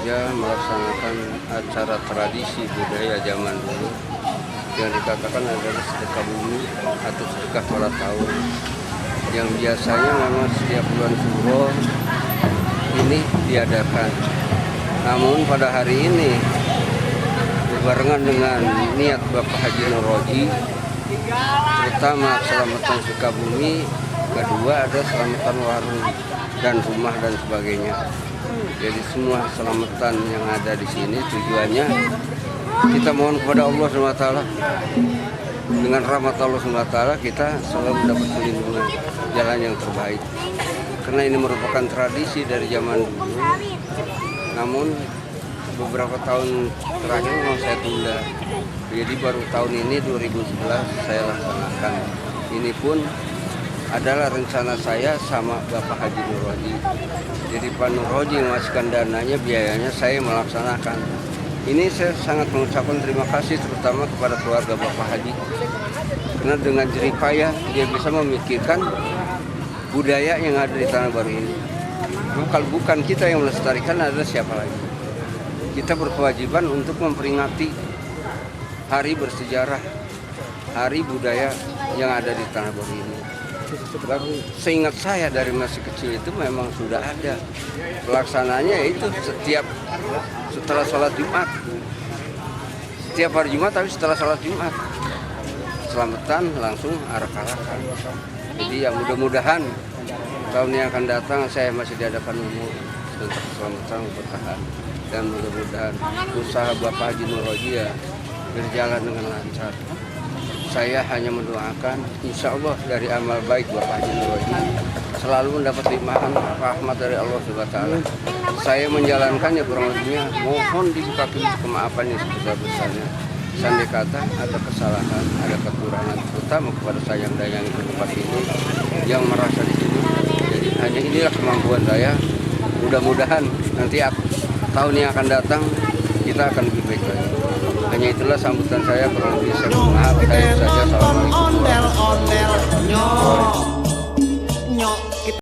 sengaja melaksanakan acara tradisi budaya zaman dulu yang dikatakan adalah sedekah bumi atau sedekah sholat tahun, yang biasanya memang setiap bulan Suro ini diadakan. Namun pada hari ini berbarengan dengan niat Bapak Haji Nur Roji, pertama selamatan Sukabumi, kedua ada selamatan warung dan rumah dan sebagainya. Jadi semua selamatan yang ada di sini tujuannya kita mohon kepada Allah SWT. Dengan rahmat Allah SWT kita selalu mendapat perlindungan, jalan yang terbaik. Karena ini merupakan tradisi dari zaman dulu. Namun beberapa tahun terakhir memang saya tunda. Jadi baru tahun ini 2011 saya laksanakan. Ini pun adalah rencana saya sama Bapak Haji Nur Roji. Jadi Pak Nur Roji memasukkan dananya, biayanya saya melaksanakan. Ini saya sangat mengucapkan terima kasih terutama kepada keluarga Bapak Haji. Karena dengan jerih payah dia bisa memikirkan budaya yang ada di Tanah Baru ini. Kalau bukan kita yang melestarikan, adalah siapa lagi? Kita berkewajiban untuk memperingati hari bersejarah, hari budaya yang ada di Tanah Baru ini. Seingat saya dari masih kecil itu memang sudah ada pelaksananya, itu setelah sholat Jumat, setiap hari Jumat, tapi setelah sholat Jumat selamatan langsung arak-arakan. Jadi ya mudah-mudahan tahun yang akan datang saya masih diadakan umur untuk selamatan bertahan, dan mudah-mudahan usaha Bapak Haji Nur Roji ya berjalan dengan lancar. Saya hanya mendoakan insya Allah dari amal baik Bapak Haji Nur Roji selalu mendapat limpahan rahmat dari Allah SWT. Saya menjalankannya kurang lebihnya, mohon dibuka pintu kemaafan yang sebesar-besarnya. Sandi kata ada kesalahan, ada kekurangan, terutama kepada saya yang dagang di tempat ini yang merasa di sini. Jadi hanya inilah kemampuan saya. Mudah-mudahan nanti tahun yang akan datang kita akan lebih baik lagi. Hanya itulah sambutan saya, kurang lebih saya